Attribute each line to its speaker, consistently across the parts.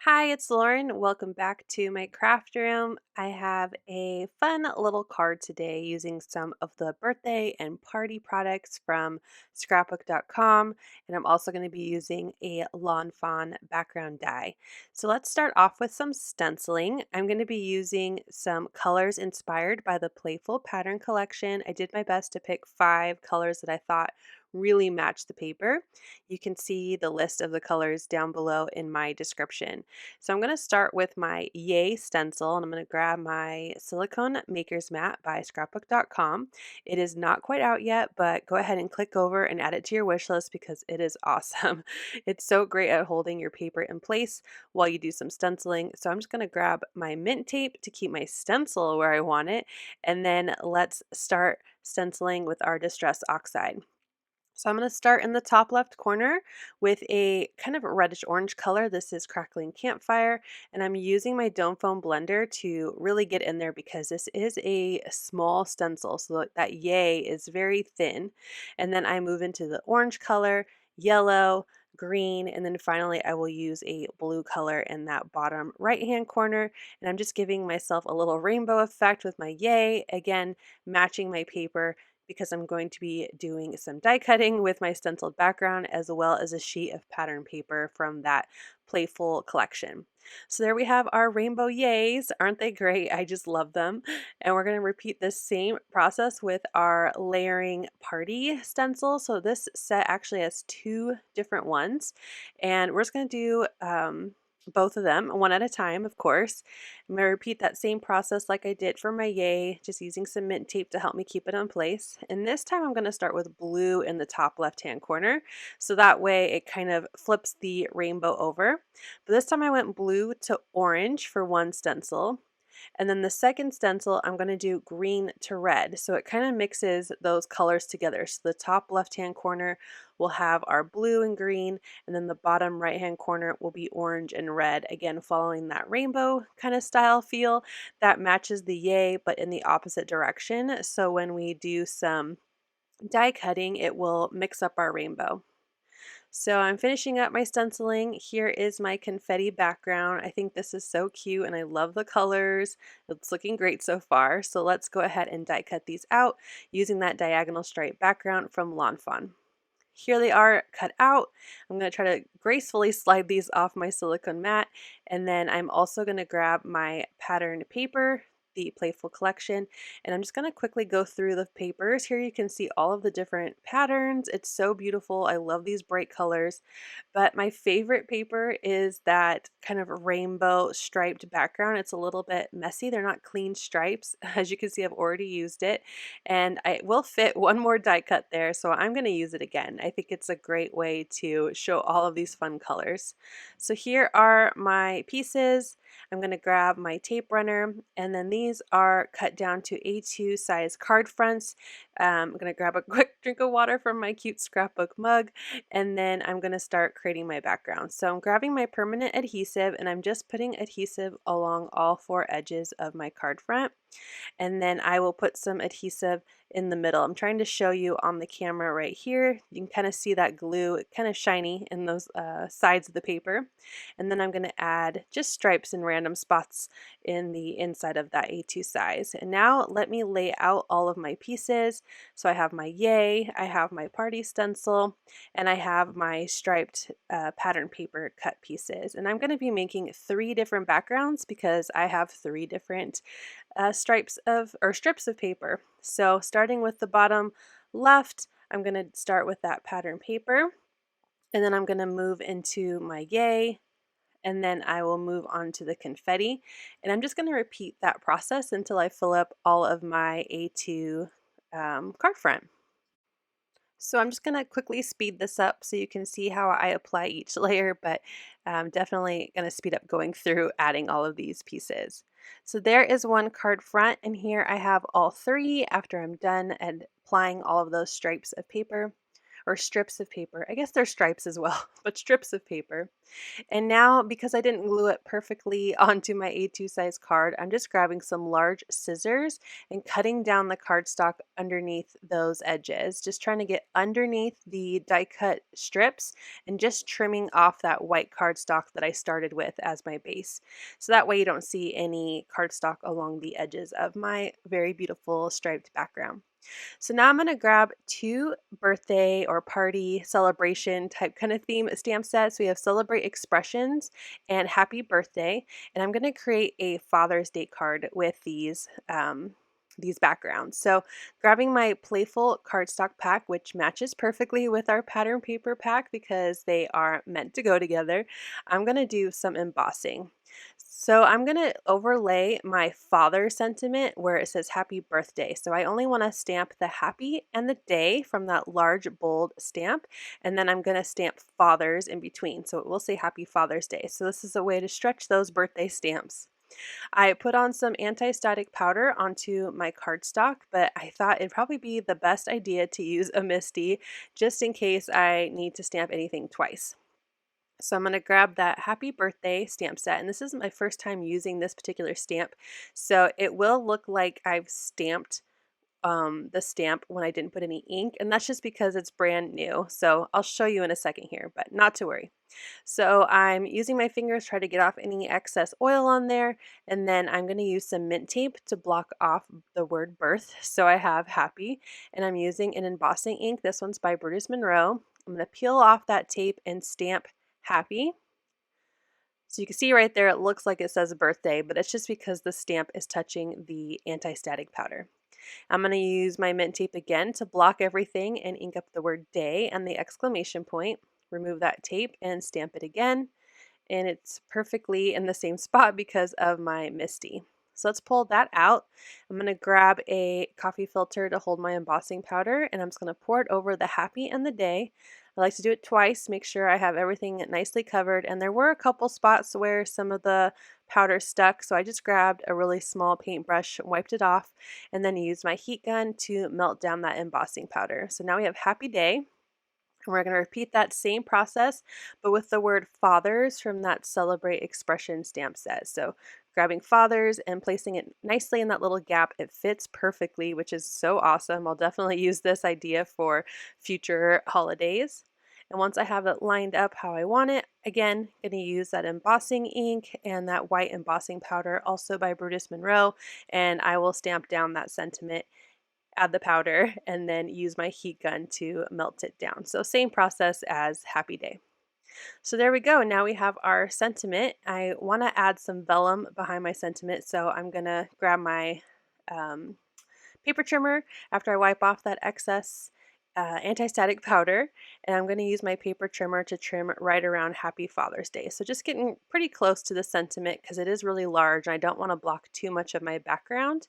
Speaker 1: Hi, it's Lauren. Welcome back to my craft room. I have a fun little card today using some of the birthday and party products from scrapbook.com, and I'm also going to be using a Lawn Fawn background die. So let's start off with some stenciling. I'm going to be using some colors inspired by the Playful pattern collection. I did my best to pick 5 colors that I thought really match the paper. You can see the list of the colors down below in my description. So I'm going to start with my Yay stencil, and I'm going to grab my silicone maker's mat by scrapbook.com. It is not quite out yet, but go ahead and click over and add it to your wish list because it is awesome. It's so great at holding your paper in place while you do some stenciling. So I'm just going to grab my mint tape to keep my stencil where I want it, and then let's start stenciling with our Distress Oxide. So I'm going to start in the top left corner with a kind of reddish orange color. This is Crackling Campfire, and I'm using my Dome Foam blender to really get in there because this is a small stencil, so that yay is very thin. And then I move into the orange color, yellow, green, and then finally I will use a blue color in that bottom right hand corner. And I'm just giving myself a little rainbow effect with my yay, again matching my paper because I'm going to be doing some die cutting with my stenciled background as well as a sheet of pattern paper from that Playful collection. So there we have our rainbow yays. Aren't they great? I just love them. And we're going to repeat this same process with our layering party stencil. So this set actually has 2 different ones, and we're just going to do both of them one at a time, of course. I'm going to repeat that same process like I did for my yay, just using some mint tape to help me keep it in place. And this time I'm going to start with blue in the top left hand corner, so that way it kind of flips the rainbow over. But this time I went blue to orange for one stencil. And then the second stencil, I'm going to do green to red. So it kind of mixes those colors together. So the top left-hand corner will have our blue and green, and then the bottom right-hand corner will be orange and red. Again, following that rainbow kind of style feel that matches the yay, but in the opposite direction. So when we do some die cutting, it will mix up our rainbow. So I'm finishing up my stenciling. Here is my confetti background. I think this is so cute and I love the colors. It's looking great so far. So let's go ahead and die cut these out using that diagonal stripe background from Lawn Fawn. Here they are cut out. I'm going to try to gracefully slide these off my silicone mat, and then I'm also going to grab my patterned paper, the Playful collection, and I'm just going to quickly go through the papers. Here you can see all of the different patterns. It's so beautiful. I love these bright colors, but my favorite paper is that kind of rainbow striped background. It's a little bit messy. They're not clean stripes. As you can see, I've already used it, and I will fit one more die cut there, so I'm going to use it again. I think it's a great way to show all of these fun colors. So here are my pieces. I'm going to grab my tape runner, and then these are cut down to A2 size card fronts. I'm going to grab a quick drink of water from my cute scrapbook mug, and then I'm going to start creating my background. So I'm grabbing my permanent adhesive, and I'm just putting adhesive along all 4 edges of my card front, and then I will put some adhesive in the middle. I'm trying to show you on the camera right here. You can kind of see that glue kind of shiny in those sides of the paper. And then I'm going to add just stripes in random spots in the inside of that A2 size. And now let me lay out all of my pieces. So I have my yay, I have my party stencil, and I have my striped pattern paper cut pieces. And I'm going to be making 3 different backgrounds because I have 3 different strips of paper. So starting with the bottom left, I'm going to start with that pattern paper, and then I'm going to move into my yay, and then I will move on to the confetti, and I'm just going to repeat that process until I fill up all of my A2 card front. So I'm just going to quickly speed this up so you can see how I apply each layer, but I'm definitely going to speed up going through adding all of these pieces. So there is one card front, and here I have all 3 after I'm done and applying all of those stripes of paper or strips of paper. I guess they're stripes as well, but strips of paper. And now, because I didn't glue it perfectly onto my A2 size card, I'm just grabbing some large scissors and cutting down the cardstock underneath those edges, just trying to get underneath the die cut strips and just trimming off that white cardstock that I started with as my base. So that way you don't see any cardstock along the edges of my very beautiful striped background. So now I'm going to grab two birthday or party celebration type kind of theme stamp sets. We have Celebrate Expressions and Happy Birthday. And I'm going to create a Father's Day card with these backgrounds. So grabbing my Playful cardstock pack, which matches perfectly with our pattern paper pack because they are meant to go together, I'm going to do some embossing. So I'm going to overlay my father sentiment where it says happy birthday. So I only want to stamp the happy and the day from that large bold stamp. And then I'm going to stamp fathers in between. So it will say happy Father's Day. So this is a way to stretch those birthday stamps. I put on some anti-static powder onto my cardstock, but I thought it'd probably be the best idea to use a Misty just in case I need to stamp anything twice. So I'm going to grab that happy birthday stamp set, and this is my first time using this particular stamp, so it will look like I've stamped the stamp when I didn't put any ink, and that's just because it's brand new. So I'll show you in a second here, but not to worry. So I'm using my fingers, try to get off any excess oil on there, and then I'm going to use some mint tape to block off the word birth. So I have happy, and I'm using an embossing ink. This one's by Brutus Monroe. I'm going to peel off that tape and stamp happy. So you can see right there, it looks like it says birthday, but it's just because the stamp is touching the anti-static powder. I'm going to use my mint tape again to block everything and ink up the word day and the exclamation point. Remove that tape and stamp it again. And it's perfectly in the same spot because of my Misty. So let's pull that out. I'm going to grab a coffee filter to hold my embossing powder, and I'm just going to pour it over the happy and the day. I like to do it twice, make sure I have everything nicely covered, and there were a couple spots where some of the powder stuck, so I just grabbed a really small paintbrush, wiped it off, and then used my heat gun to melt down that embossing powder. So now we have happy day. And we're going to repeat that same process, but with the word fathers from that Celebrate Expression stamp set. So grabbing fathers and placing it nicely in that little gap. It fits perfectly, which is so awesome. I'll definitely use this idea for future holidays. And once I have it lined up how I want it, again, going to use that embossing ink and that white embossing powder, also by Brutus Monroe, and I will stamp down that sentiment, add the powder, and then use my heat gun to melt it down. So same process as happy day. So there we go. Now we have our sentiment. I want to add some vellum behind my sentiment, so I'm going to grab my paper trimmer after I wipe off that excess anti-static powder, and I'm going to use my paper trimmer to trim right around Happy Father's Day. So just getting pretty close to the sentiment because it is really large and I don't want to block too much of my background.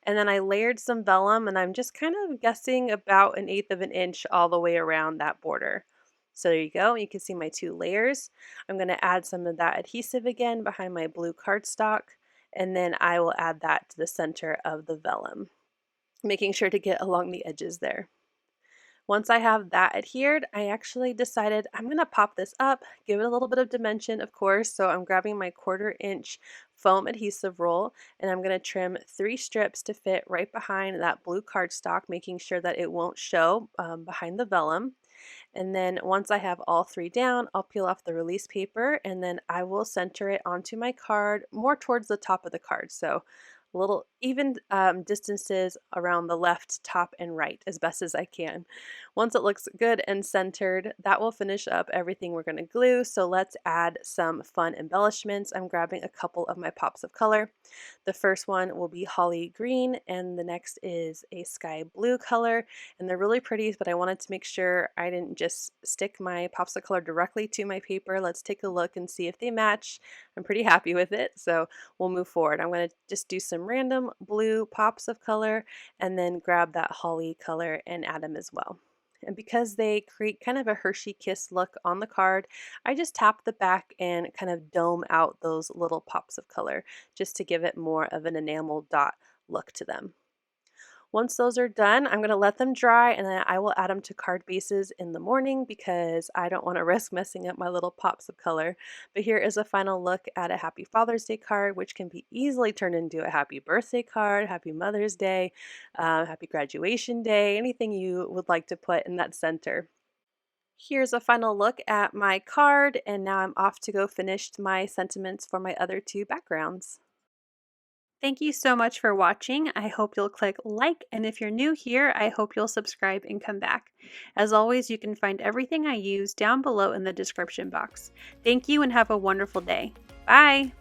Speaker 1: And then I layered some vellum, and I'm just kind of guessing about 1/8 of an inch all the way around that border. So there you go. You can see my 2 layers. I'm going to add some of that adhesive again behind my blue cardstock, and then I will add that to the center of the vellum, making sure to get along the edges there. Once I have that adhered, I actually decided I'm going to pop this up, give it a little bit of dimension, of course. So I'm grabbing my 1/4 inch foam adhesive roll, and I'm going to trim 3 strips to fit right behind that blue cardstock, making sure that it won't show behind the vellum. And then once I have all 3 down, I'll peel off the release paper, and then I will center it onto my card more towards the top of the card. So little even distances around the left, top, and right as best as I can. Once it looks good and centered, that will finish up everything we're going to glue. So let's add some fun embellishments. I'm grabbing a couple of my pops of color. The first one will be holly green, and the next is a sky blue color, and they're really pretty, but I wanted to make sure I didn't just stick my pops of color directly to my paper. Let's take a look and see if they match. I'm pretty happy with it, so we'll move forward. I'm going to just do some random blue pops of color and then grab that holly color and add them as well. And because they create kind of a Hershey Kiss look on the card, I just tap the back and kind of dome out those little pops of color just to give it more of an enamel dot look to them. Once those are done, I'm going to let them dry and then I will add them to card bases in the morning because I don't want to risk messing up my little pops of color. But here is a final look at a Happy Father's Day card, which can be easily turned into a Happy Birthday card, Happy Mother's Day, Happy Graduation Day, anything you would like to put in that center. Here's a final look at my card, and now I'm off to go finish my sentiments for my other two backgrounds. Thank you so much for watching. I hope you'll click like, and if you're new here, I hope you'll subscribe and come back. As always, you can find everything I use down below in the description box. Thank you and have a wonderful day. Bye!